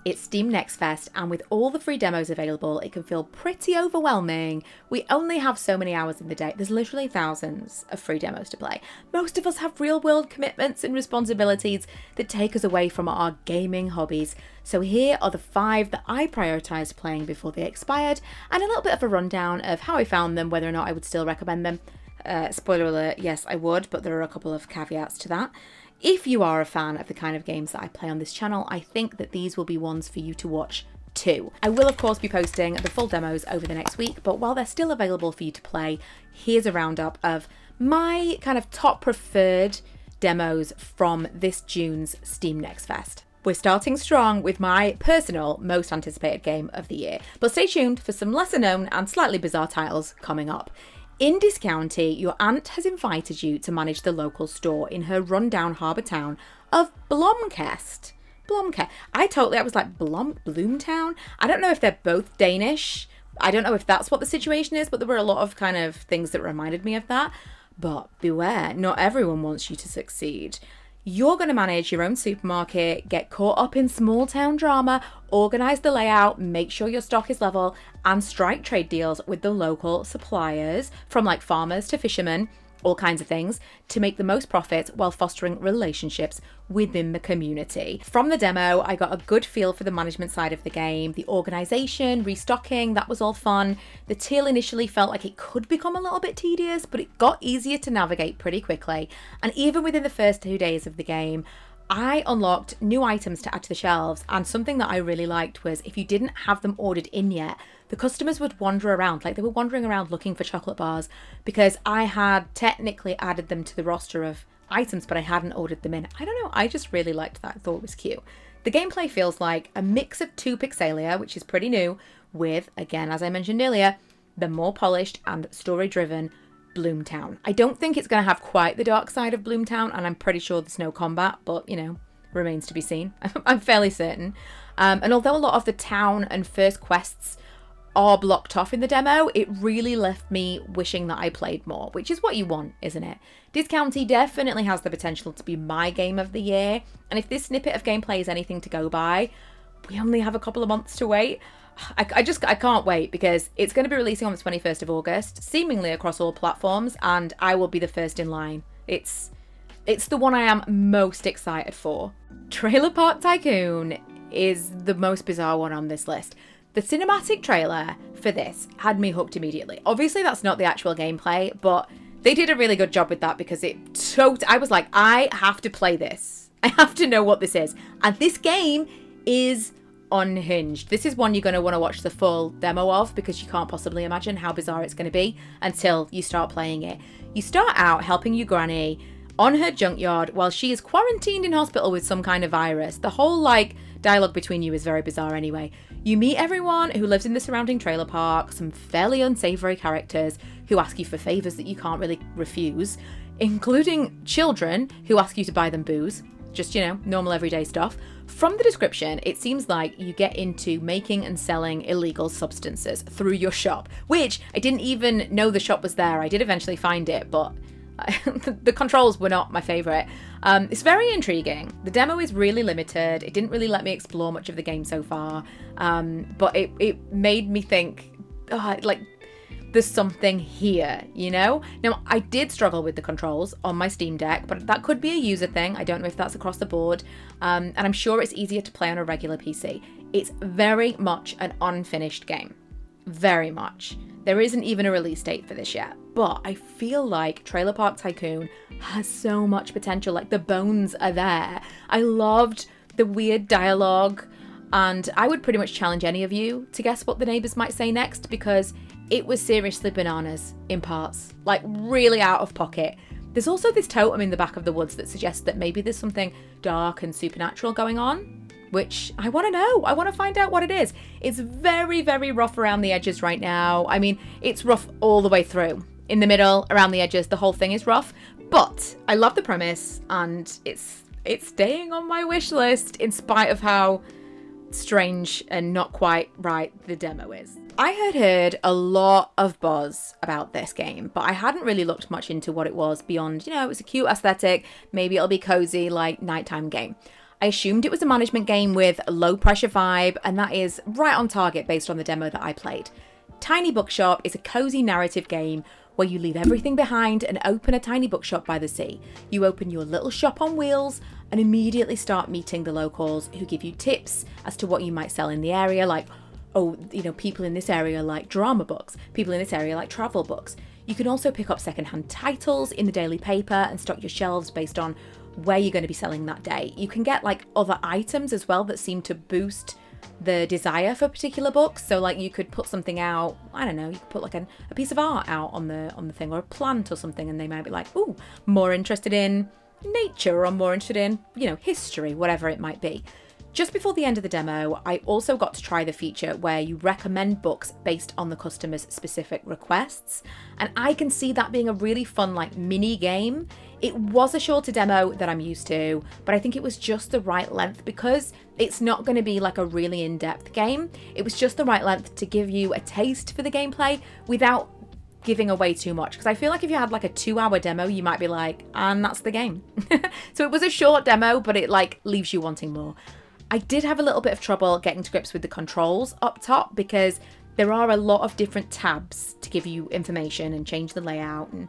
It's Steam Next Fest, and with all the free demos available, it can feel pretty overwhelming. We only have so many hours in the day. There's literally thousands of free demos to play. Most of us have real-world commitments and responsibilities that take us away from our gaming hobbies. So here are the 5 that I prioritised playing before they expired, and a little bit of a rundown of how I found them, whether or not I would still recommend them. Spoiler alert, yes, I would, but there are a couple of caveats to that. If you are a fan of the kind of games that I play on this channel, I think that these will be ones for you to watch too. I will of course be posting the full demos over the next week, but while they're still available for you to play, here's a roundup of my kind of top preferred demos from this June's Steam Next Fest. We're starting strong with my personal most anticipated game of the year, but stay tuned for some lesser known and slightly bizarre titles coming up. In Dis County, your aunt has invited you to manage the local store in her rundown harbour town of Blomkest. I was like, Bloomtown? I don't know if they're both Danish. I don't know if that's what the situation is, but there were a lot of kind of things that reminded me of that. But beware, not everyone wants you to succeed. You're going to manage your own supermarket, get caught up in small town drama, organise the layout, make sure your stock is level, and strike trade deals with the local suppliers, from like farmers to fishermen, all kinds of things, to make the most profit while fostering relationships within the community. From the demo, I got a good feel for the management side of the game, the organisation, restocking, that was all fun. The till initially felt like it could become a little bit tedious, but it got easier to navigate pretty quickly. And even within the first 2 days of the game, I unlocked new items to add to the shelves, and something that I really liked was if you didn't have them ordered in yet, the customers would wander around, like they were wandering around looking for chocolate bars, because I had technically added them to the roster of items, but I hadn't ordered them in. I don't know, I just really liked that. I thought it was cute. The gameplay feels like a mix of 2 Pixelia, which is pretty new, with, again, as I mentioned earlier, the more polished and story-driven Bloomtown. I don't think it's going to have quite the dark side of Bloomtown, and I'm pretty sure there's no combat, but, you know, remains to be seen. I'm fairly certain. And although a lot of the town and first quests are blocked off in the demo, it really left me wishing that I played more, which is what you want, isn't it? Dis County definitely has the potential to be my game of the year, and if this snippet of gameplay is anything to go by, we only have a couple of months to wait. I can't wait, because it's going to be releasing on the 21st of August, seemingly across all platforms, and I will be the first in line. It's the one I am most excited for. Trailer Park Tycoon is the most bizarre one on this list. The cinematic trailer for this had me hooked immediately. Obviously, that's not the actual gameplay, but they did a really good job with that, because I was like, I have to play this. I have to know what this is. And this game is unhinged. This is one you're going to want to watch the full demo of, because you can't possibly imagine how bizarre it's going to be until you start playing it. You start out helping your granny on her junkyard while she is quarantined in hospital with some kind of virus. The whole dialogue between you is very bizarre anyway. You meet everyone who lives in the surrounding trailer park, some fairly unsavory characters who ask you for favours that you can't really refuse, including children who ask you to buy them booze. Just, you know, normal everyday stuff. From the description, it seems like you get into making and selling illegal substances through your shop, which I didn't even know the shop was there. I did eventually find it, but the controls were not my favourite. It's very intriguing. The demo is really limited. It didn't really let me explore much of the game so far, but it made me think, there's something here, you know? Now, I did struggle with the controls on my Steam Deck, but that could be a user thing. I don't know if that's across the board, and I'm sure it's easier to play on a regular PC. It's very much an unfinished game. Very much. There isn't even a release date for this yet, but I feel like Trailer Park Tycoon has so much potential. Like, the bones are there. I loved the weird dialogue, and I would pretty much challenge any of you to guess what the neighbours might say next, because it was seriously bananas in parts, like really out of pocket. There's also this totem in the back of the woods that suggests that maybe there's something dark and supernatural going on, which I want to know. I want to find out what it is. It's very, very rough around the edges right now. I mean, it's rough all the way through. In the middle, around the edges, the whole thing is rough. But I love the premise, and it's staying on my wish list in spite of how strange and not quite right the demo is. I had heard a lot of buzz about this game, but I hadn't really looked much into what it was beyond, you know, it was a cute aesthetic, maybe it'll be cozy, like nighttime game. I assumed it was a management game with a low pressure vibe, and that is right on target based on the demo that I played. Tiny Bookshop is a cozy narrative game where you leave everything behind and open a tiny bookshop by the sea. You open your little shop on wheels and immediately start meeting the locals who give you tips as to what you might sell in the area, like, oh, you know, people in this area like drama books, people in this area like travel books. You can also pick up secondhand titles in the daily paper and stock your shelves based on where you're going to be selling that day. You can get like other items as well that seem to boost the desire for particular books. So like you could put something out, I don't know, you could put like a piece of art out on the thing, or a plant or something, and they might be like, ooh, more interested in nature, or more interested in, you know, history, whatever it might be. Just before the end of the demo, I also got to try the feature where you recommend books based on the customer's specific requests. And I can see that being a really fun, like, mini game. It was a shorter demo than I'm used to, but I think it was just the right length because it's not going to be like a really in-depth game. It was just the right length to give you a taste for the gameplay without giving away too much. Because I feel like if you had like a 2-hour demo, you might be like, and that's the game. So it was a short demo, but it like leaves you wanting more. I did have a little bit of trouble getting to grips with the controls up top because there are a lot of different tabs to give you information and change the layout, and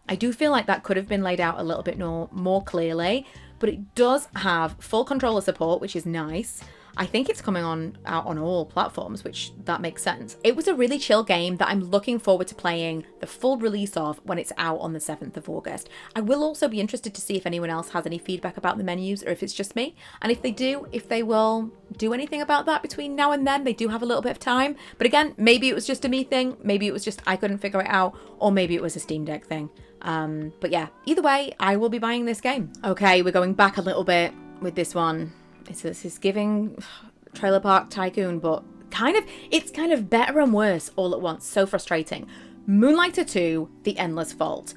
I do feel like that could have been laid out a little bit more clearly, but it does have full controller support, which is nice. I think it's coming out on all platforms, which that makes sense. It was a really chill game that I'm looking forward to playing the full release of when it's out on the 7th of August. I will also be interested to see if anyone else has any feedback about the menus or if it's just me. And if they do, if they will do anything about that between now and then. They do have a little bit of time. But again, maybe it was just a me thing. Maybe it was just I couldn't figure it out, or maybe it was a Steam Deck thing. But yeah, either way, I will be buying this game. Okay, we're going back a little bit with this one. This is giving Trailer Park Tycoon, but it's kind of better and worse all at once. So frustrating. Moonlighter 2, The Endless Vault.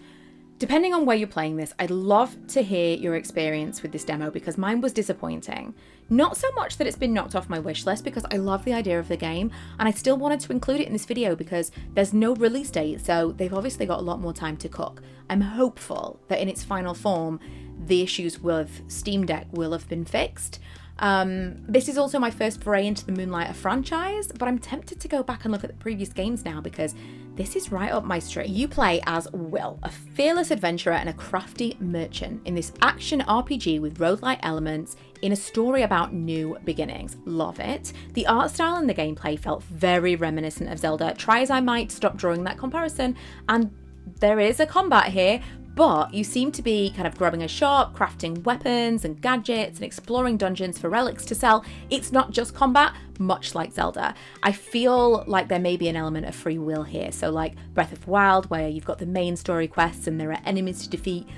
Depending on where you're playing this, I'd love to hear your experience with this demo because mine was disappointing. Not so much that it's been knocked off my wish list because I love the idea of the game and I still wanted to include it in this video because there's no release date, so they've obviously got a lot more time to cook. I'm hopeful that in its final form, the issues with Steam Deck will have been fixed. This is also my first foray into the Moonlighter franchise, but I'm tempted to go back and look at the previous games now because this is right up my street. You play as Will, a fearless adventurer and a crafty merchant in this action RPG with roguelike elements in a story about new beginnings. Love it. The art style and the gameplay felt very reminiscent of Zelda. Try as I might stop drawing that comparison, and there is a combat here, but you seem to be kind of grabbing a shop, crafting weapons and gadgets and exploring dungeons for relics to sell. It's not just combat, much like Zelda. I feel like there may be an element of free will here. So like Breath of the Wild, where you've got the main story quests and there are enemies to defeat,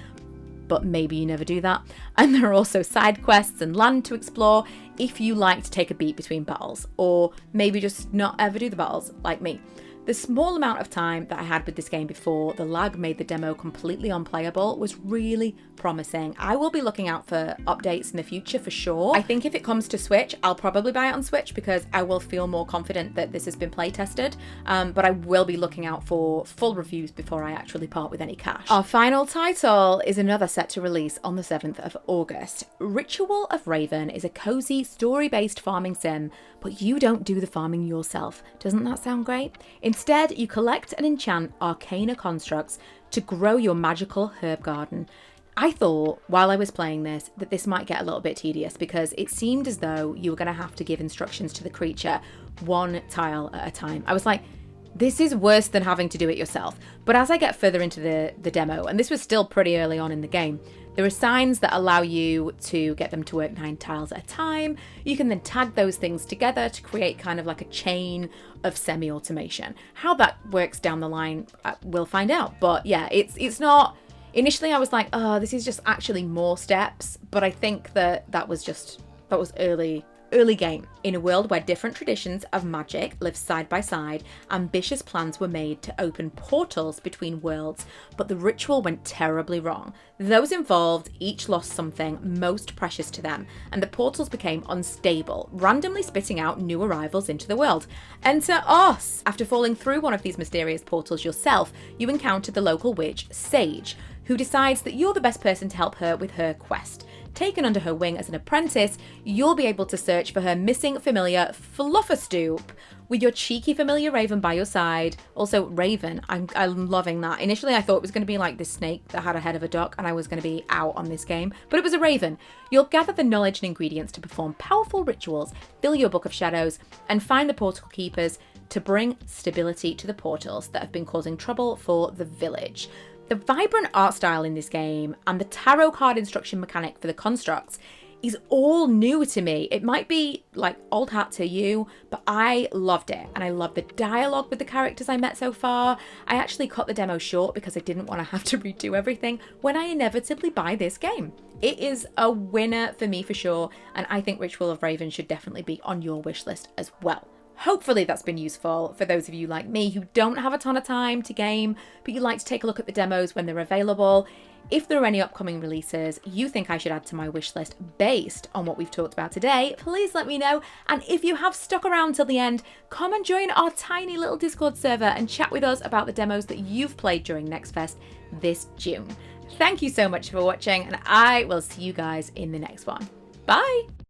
but maybe you never do that. And there are also side quests and land to explore if you like to take a beat between battles, or maybe just not ever do the battles like me. The small amount of time that I had with this game before the lag made the demo completely unplayable was really promising. I will be looking out for updates in the future for sure. I think if it comes to Switch, I'll probably buy it on Switch because I will feel more confident that this has been play tested, but I will be looking out for full reviews before I actually part with any cash. Our final title is another set to release on the 7th of August. Ritual of Raven is a cozy story-based farming sim, but you don't do the farming yourself. Doesn't that sound great? Instead, you collect and enchant arcana constructs to grow your magical herb garden. I thought, while I was playing this, that this might get a little bit tedious because it seemed as though you were going to have to give instructions to the creature one tile at a time. I was like, this is worse than having to do it yourself. But as I get further into the demo, and this was still pretty early on in the game, there are signs that allow you to get them to work 9 tiles at a time. You can then tag those things together to create kind of like a chain of semi-automation. How that works down the line, we'll find out. But yeah, it's not... Initially I was like, oh, this is just actually more steps. But I think that was early game. In a world where different traditions of magic live side by side, ambitious plans were made to open portals between worlds, but the ritual went terribly wrong. Those involved each lost something most precious to them, and the portals became unstable, randomly spitting out new arrivals into the world. Enter us! After falling through one of these mysterious portals yourself, you encounter the local witch, Sage, who decides that you're the best person to help her with her quest. taken under her wing as an apprentice, you'll be able to search for her missing familiar Flufferstoop with your cheeky familiar Raven by your side. Also, Raven, I'm loving that. Initially, I thought it was going to be like this snake that had a head of a duck and I was going to be out on this game, but it was a Raven. You'll gather the knowledge and ingredients to perform powerful rituals, fill your Book of Shadows, and find the portal keepers to bring stability to the portals that have been causing trouble for the village. The vibrant art style in this game and the tarot card instruction mechanic for the constructs is all new to me. It might be like old hat to you, but I loved it. And I love the dialogue with the characters I met so far. I actually cut the demo short because I didn't want to have to redo everything when I inevitably buy this game. It is a winner for me for sure. And I think Ritual of Raven should definitely be on your wish list as well. Hopefully that's been useful for those of you like me who don't have a ton of time to game, but you like to take a look at the demos when they're available. If there are any upcoming releases you think I should add to my wish list based on what we've talked about today, please let me know. And if you have stuck around till the end, come and join our tiny little Discord server and chat with us about the demos that you've played during Next Fest this June. Thank you so much for watching, and I will see you guys in the next one. Bye!